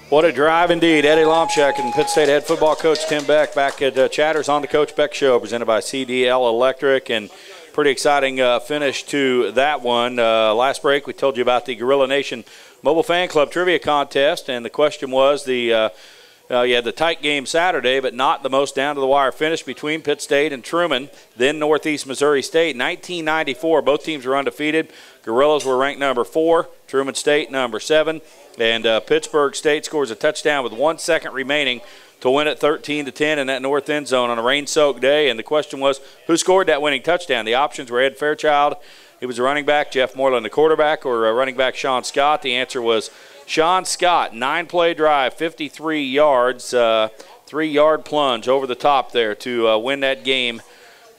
What a drive indeed. Eddie Lomchek and Pitt State head football coach Tim Beck back at Chatters on the Coach Beck Show, presented by CDL Electric. And pretty exciting finish to that one. Last break, we told you about the Gorilla Nation Mobile Fan Club Trivia Contest, and the question was you had the tight game Saturday, but not the most down-to-the-wire finish between Pitt State and Truman, then Northeast Missouri State. 1994, both teams were undefeated. Gorillas were ranked number 4, Truman State number 7. And Pittsburgh State scores a touchdown with 1 second remaining to win it 13-10 in that north end zone on a rain-soaked day. And the question was, who scored that winning touchdown? The options were Ed Fairchild, he was a running back, Jeff Moreland, the quarterback, or running back Sean Scott. The answer was Sean Scott. 9-play drive, 53 yards, 3-yard plunge over the top there to win that game.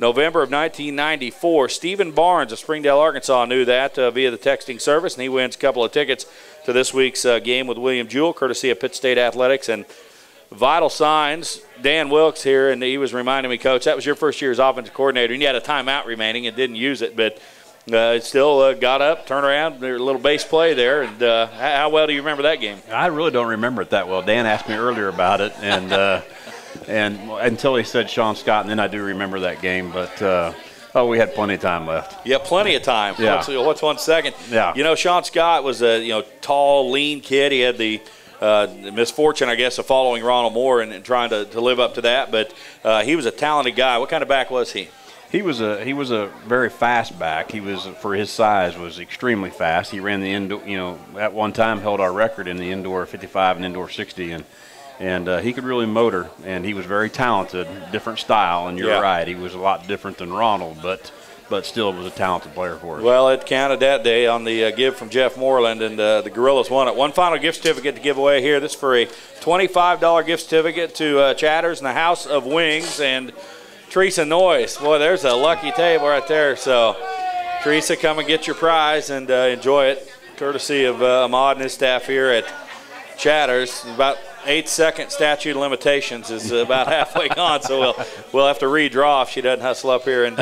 November of 1994. Stephen Barnes of Springdale, Arkansas knew that via the texting service, and he wins a couple of tickets to this week's game with William Jewell, courtesy of Pitt State Athletics. And vital signs, Dan Wilkes here, and he was reminding me, Coach, that was your first year as offensive coordinator, and you had a timeout remaining and didn't use it, but still got up, turned around, a little base play there. And how well do you remember that game? I really don't remember it that well. Dan asked me earlier about it, and until he said Sean Scott, and then I do remember that game. But we had plenty of time left. Yeah, plenty of time. Yeah. What's 1 second? Yeah. You know, Sean Scott was a tall, lean kid. He had the misfortune, I guess, of following Ronald Moore and trying to live up to that. But he was a talented guy. What kind of back was he? He was a very fast back. He was, for his size, was extremely fast. He ran the indoor, at one time held our record in the indoor 55 and indoor 60, and he could really motor, and he was very talented, different style, and you're right, he was a lot different than Ronald, but still was a talented player for us. Well, it counted that day on the give from Jeff Moreland, and the Gorillas won it. One final gift certificate to give away here. This is for a $25 gift certificate to Chatters and the House of Wings, and Teresa Noyes. Boy, there's a lucky table right there. So, Teresa, come and get your prize and enjoy it, courtesy of Ahmad and his staff here at Chatters. About 8-second statute of limitations is about halfway gone, so we'll have to redraw if she doesn't hustle up here and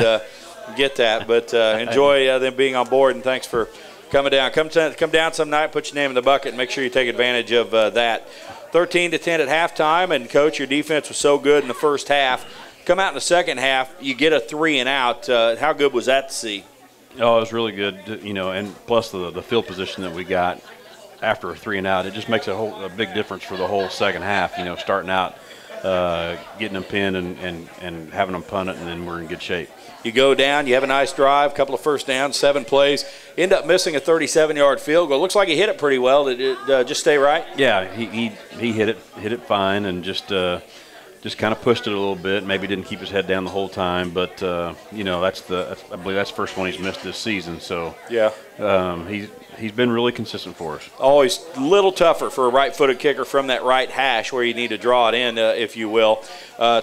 get that. But enjoy them being on board, and thanks for coming down. Come down some night, put your name in the bucket, and make sure you take advantage of that. 13-10 at halftime, and, Coach, your defense was so good in the first half. Come out in the second half, you get a 3 and out. How good was that to see? Oh, it was really good, and plus the field position that we got after a 3 and out, it just makes a big difference for the whole second half. Starting out, getting them pinned and having them punt it, and then we're in good shape. You go down, you have a nice drive, couple of first downs, 7 plays, end up missing a 37-yard field goal. Looks like he hit it pretty well. Did it just stay right? Yeah, he hit it fine, and just kind of pushed it a little bit. Maybe didn't keep his head down the whole time, but I believe that's the first one he's missed this season. So yeah, he's been really consistent for us. Always a little tougher for a right-footed kicker from that right hash where you need to draw it in, if you will.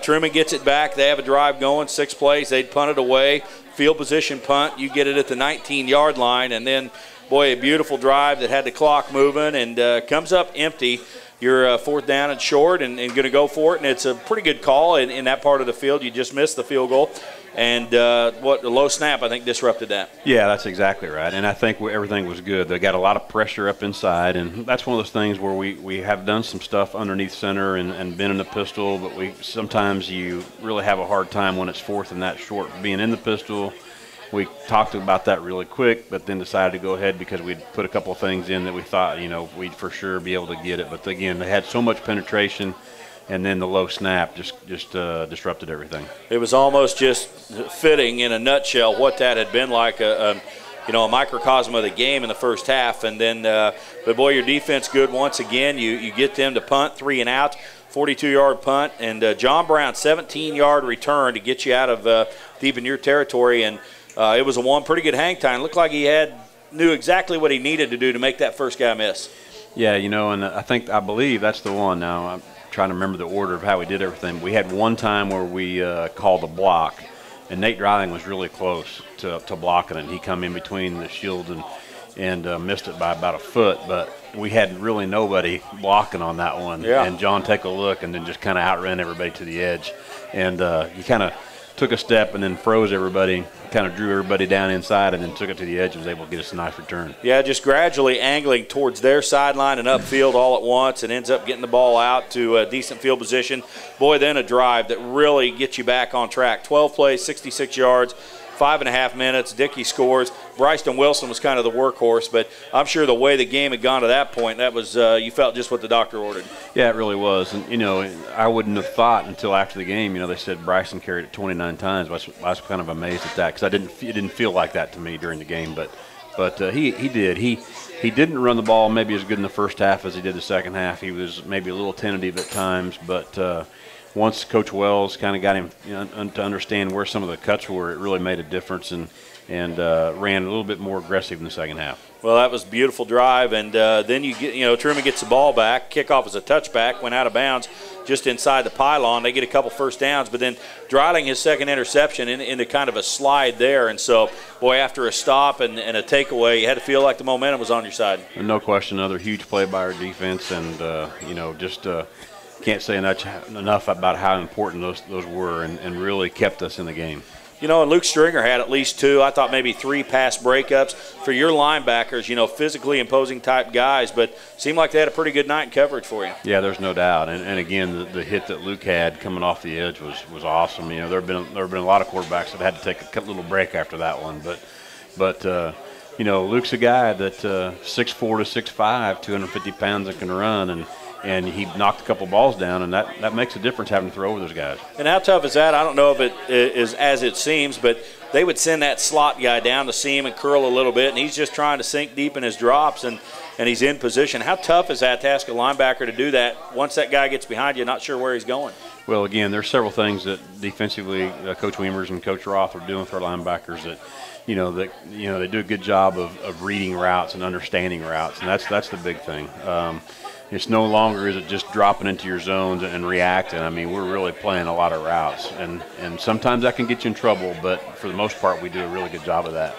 Truman gets it back. They have a drive going, 6 plays. They'd punt it away. Field position punt. You get it at the 19-yard line, and then, boy, a beautiful drive that had the clock moving and comes up empty. You're 4th down and short and going to go for it, and it's a pretty good call in that part of the field. You just missed the field goal, and the low snap, I think, disrupted that. Yeah, that's exactly right, and I think everything was good. They got a lot of pressure up inside, and that's one of those things where we have done some stuff underneath center and been in the pistol, but sometimes you really have a hard time when it's 4th and that short being in the pistol. We talked about that really quick, but then decided to go ahead because we'd put a couple of things in that we thought, we'd for sure be able to get it. But again, they had so much penetration, and then the low snap just disrupted everything. It was almost just fitting in a nutshell what that had been like, a microcosm of the game in the first half. And then, but boy, your defense good once again. You get them to punt 3 and out. 42-yard punt, and John Brown, 17-yard return to get you out of deep in your territory. And it was a pretty good hang time. Looked like he knew exactly what he needed to do to make that first guy miss. Yeah, and I believe that's the one. Now I'm trying to remember the order of how we did everything. We had one time where we called a block, and Nate Dreiling was really close to blocking it. He come in between the shield and missed it by about a foot, but we had really nobody blocking on that one. Yeah. And John took a look and then just kind of outran everybody to the edge. And you kind of took a step and then froze everybody, kind of drew everybody down inside, and then took it to the edge and was able to get us a nice return. Yeah, just gradually angling towards their sideline and upfield all at once, and ends up getting the ball out to a decent field position. Boy, then a drive that really gets you back on track. 12 plays, 66 yards. 5.5 minutes, Dickey scores. Bryson Wilson was kind of the workhorse, but I'm sure the way the game had gone to that point, that was you felt just what the doctor ordered. Yeah, it really was. And, you know, I wouldn't have thought until after the game, you know, they said Bryson carried it 29 times. I was kind of amazed at that because it didn't feel like that to me during the game. But he did. He didn't run the ball maybe as good in the first half as he did the second half. He was maybe a little tentative at times, but once Coach Wells kind of got him to understand where some of the cuts were, it really made a difference and ran a little bit more aggressive in the second half. Well, that was a beautiful drive, and then Truman gets the ball back. Kickoff is a touchback, went out of bounds just inside the pylon. They get a couple first downs, but then Dreiling his second interception into kind of a slide there. And so, boy, after a stop and a takeaway, you had to feel like the momentum was on your side. No question, another huge play by our defense, and can't say enough about how important those were and really kept us in the game. You know, and Luke Stringer had at least 2, I thought maybe 3 pass breakups for your linebackers, you know, physically imposing type guys, but seemed like they had a pretty good night in coverage for you. Yeah, there's no doubt. And again, the hit that Luke had coming off the edge was awesome. You know, there have been a lot of quarterbacks that had to take a little break after that one, but you know, Luke's a guy that 6'4" to 6'5", 250 pounds and can run, and he knocked a couple balls down, and that makes a difference having to throw over those guys. And how tough is that? I don't know if it is as it seems, but they would send that slot guy down to see him and curl a little bit, and he's just trying to sink deep in his drops, and he's in position. How tough is that to ask a linebacker to do that once that guy gets behind you, not sure where he's going? Well, again, there's several things that defensively Coach Weimers and Coach Roth are doing for our linebackers that they do a good job of reading routes and understanding routes, and that's the big thing. It's no longer is it just dropping into your zones and reacting. I mean, we're really playing a lot of routes, and sometimes that can get you in trouble, but for the most part, we do a really good job of that.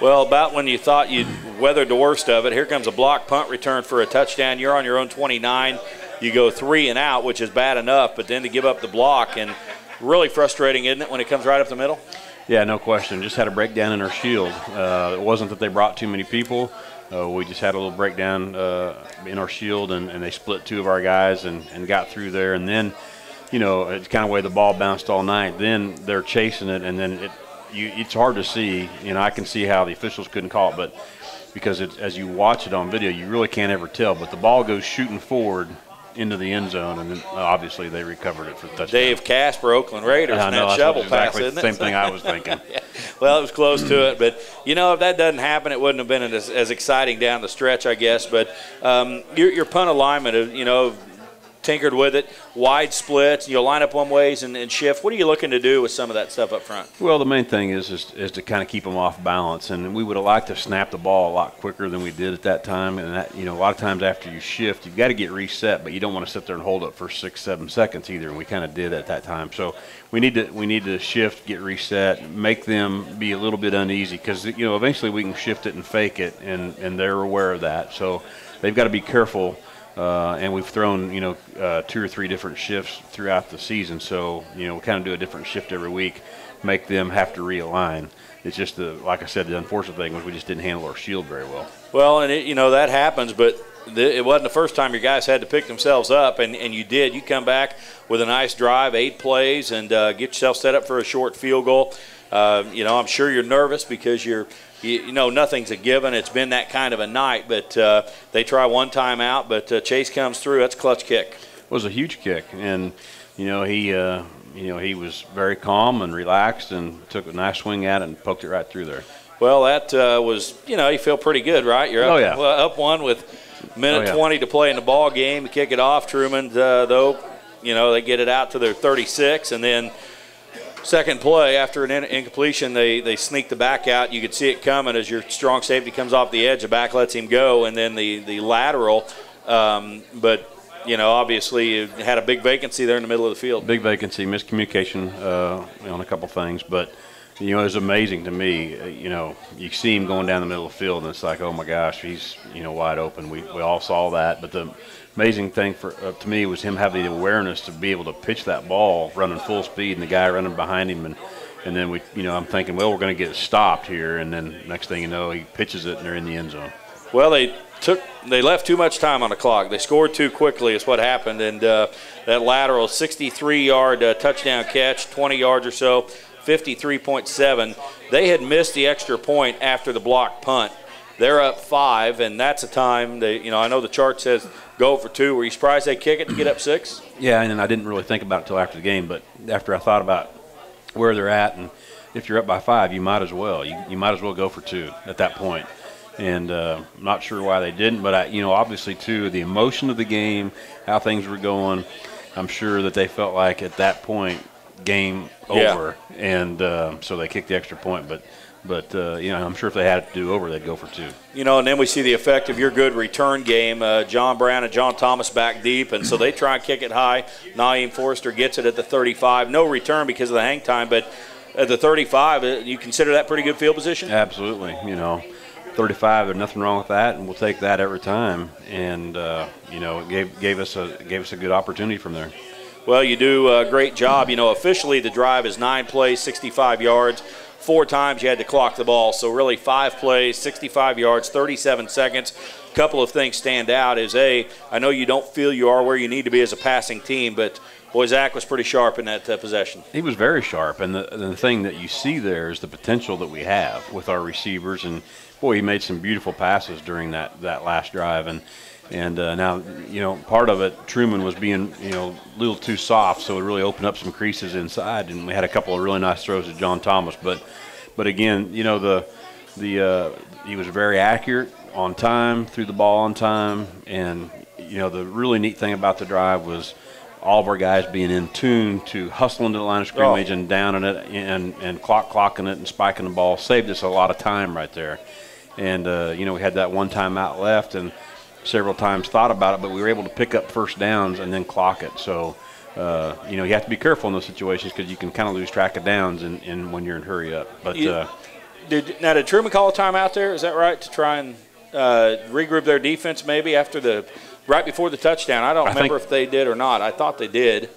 Well, about when you thought you'd weathered the worst of it, here comes a block punt return for a touchdown. You're on your own 29. You go 3 and out, which is bad enough, but then to give up the block, and really frustrating, isn't it, when it comes right up the middle? Yeah, no question. Just had a breakdown in our shield. It wasn't that they brought too many people. We just had a little breakdown in our shield, and they split 2 of our guys and got through there. And then, you know, it's kind of the way the ball bounced all night. Then they're chasing it, and then it's hard to see. You know, I can see how the officials couldn't call it, but because as you watch it on video, you really can't ever tell. But the ball goes shooting forward into the end zone, and then obviously they recovered it for the touchdown. Dave Casper, Oakland Raiders, and that shovel exactly pass, isn't it? Same thing I was thinking. Yeah. Well, it was close to it, but you know, if that doesn't happen, it wouldn't have been as exciting down the stretch, I guess. But your punt alignment, you know, tinkered with it, wide splits, you line up one ways and shift. What are you looking to do with some of that stuff up front? Well, the main thing is to kind of keep them off balance, and we would have liked to snap the ball a lot quicker than we did at that time. And that, you know, a lot of times after you shift, you've got to get reset, but you don't want to sit there and hold it for 6-7 seconds either. And we kind of did at that time. So we need to shift, get reset, make them be a little bit uneasy because, you know, eventually we can shift it and fake it, and they're aware of that. So they've got to be careful. And we've thrown, 2 or 3 different shifts throughout the season. So, you know, we kind of do a different shift every week, make them have to realign. It's just, like I said, the unfortunate thing was we just didn't handle our shield very well. Well, and, that happens, but it wasn't the first time your guys had to pick themselves up, and you did. You come back with a nice drive, 8 plays, and get yourself set up for a short field goal. I'm sure you're nervous because nothing's a given. It's been that kind of a night, but they try one time out, but Chase comes through. That's a clutch kick. It was a huge kick, and he was very calm and relaxed and took a nice swing at it and poked it right through there. Well, that was, you feel pretty good, right? You're up, up one with minute 20 to play in the ball game. You kick it off. Truman, though, they get it out to their 36, and then second play, after an incompletion, they sneak the back out. You could see it coming as your strong safety comes off the edge. The back lets him go, and then the lateral. But, obviously you had a big vacancy there in the middle of the field. Big vacancy, miscommunication on a couple things. But, it was amazing to me. You see him going down the middle of the field, and it's like, oh, my gosh, he's, wide open. We all saw that. But the amazing thing to me was him having the awareness to be able to pitch that ball running full speed and the guy running behind him. And And then I'm thinking, well, we're going to get stopped here. And then next thing you know, he pitches it and they're in the end zone. Well, they left too much time on the clock. They scored too quickly is what happened. And that lateral 63-yard touchdown catch, 20 yards or so, 53.7. They had missed the extra point after the blocked punt. They're up 5, and that's a time I know the chart says go for 2. Were you surprised they kick it to get up 6? Yeah, and I didn't really think about it until after the game. But after I thought about where they're at, and if you're up by 5, you might as well. You might as well go for 2 at that point. And I'm not sure why they didn't, but obviously too, the emotion of the game, how things were going, I'm sure that they felt like at that point, game over, and so they kicked the extra point. But I'm sure if they had it to do over, they'd go for 2. And then we see the effect of your good return game. John Brown and John Thomas back deep, and so they try and kick it high. Naeem Forrester gets it at the 35. No return because of the hang time, but at the 35, you consider that pretty good field position? Absolutely. 35, there's nothing wrong with that, and we'll take that every time. And it gave us a good opportunity from there. Well, you do a great job. Officially the drive is 9 plays, 65 yards. 4 times you had to clock the ball, so really 5 plays, 65 yards, 37 seconds. A couple of things stand out is, I know you don't feel you are where you need to be as a passing team, but boy, Zach was pretty sharp in that possession. He was very sharp, and the thing that you see there is the potential that we have with our receivers, and boy, he made some beautiful passes during that last drive, and now, part of it, Truman was being, a little too soft, so it really opened up some creases inside, and we had a couple of really nice throws to John Thomas. But again, he was very accurate on time, threw the ball on time, and, the really neat thing about the drive was all of our guys being in tune to hustling to the line of scrimmage and downing it and clocking it and spiking the ball saved us a lot of time right there. And, we had that one timeout left, and several times thought about it, but we were able to pick up first downs and then clock it. So, you have to be careful in those situations because you can kind of lose track of downs and when you're in hurry up. But did Truman call a timeout there? Is that right, to try and regroup their defense maybe right before the touchdown? I don't remember if they did or not. I thought they did.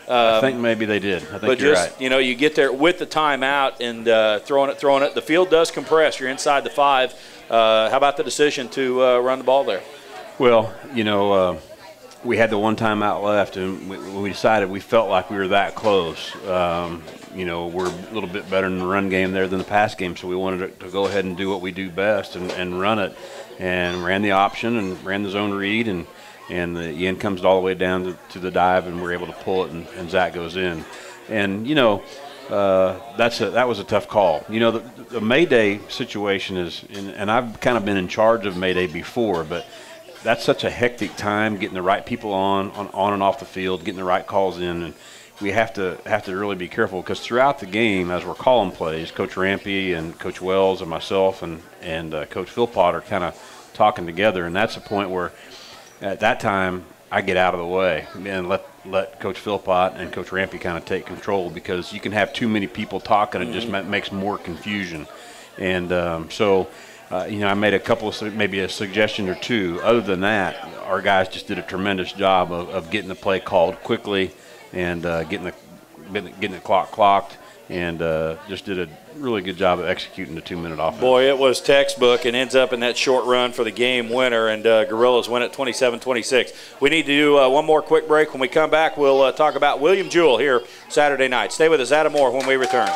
I think maybe they did. I think you're right. You get there with the timeout and throwing it. The field does compress. You're inside the 5. How about the decision to run the ball there? Well, we had the one timeout left, and we decided we felt like we were that close. We're a little bit better in the run game there than the pass game, so we wanted to go ahead and do what we do best and run it, and ran the option and ran the zone read, and the end comes all the way down to the dive, and we're able to pull it, and Zach goes in. And, that was a tough call. The Mayday situation is, and I've kind of been in charge of Mayday before, but that's such a hectic time getting the right people on and off the field, getting the right calls in, and we have to really be careful because throughout the game, as we're calling plays, Coach Rampy and Coach Wells and myself and Coach Philpott are kind of talking together, and that's a point where at that time I get out of the way and let Coach Philpott and Coach Rampy kind of take control because you can have too many people talking, it just makes more confusion, and I made a couple of maybe a suggestion or two. Other than that, our guys just did a tremendous job of getting the play called quickly and getting the clock clocked, and just did a really good job of executing the 2-minute offense. Boy, it was textbook and ends up in that short run for the game winner, and Gorillas win it 27-26. We need to do one more quick break. When we come back, we'll talk about William Jewell here Saturday night. Stay with us, Adam Moore, when we return.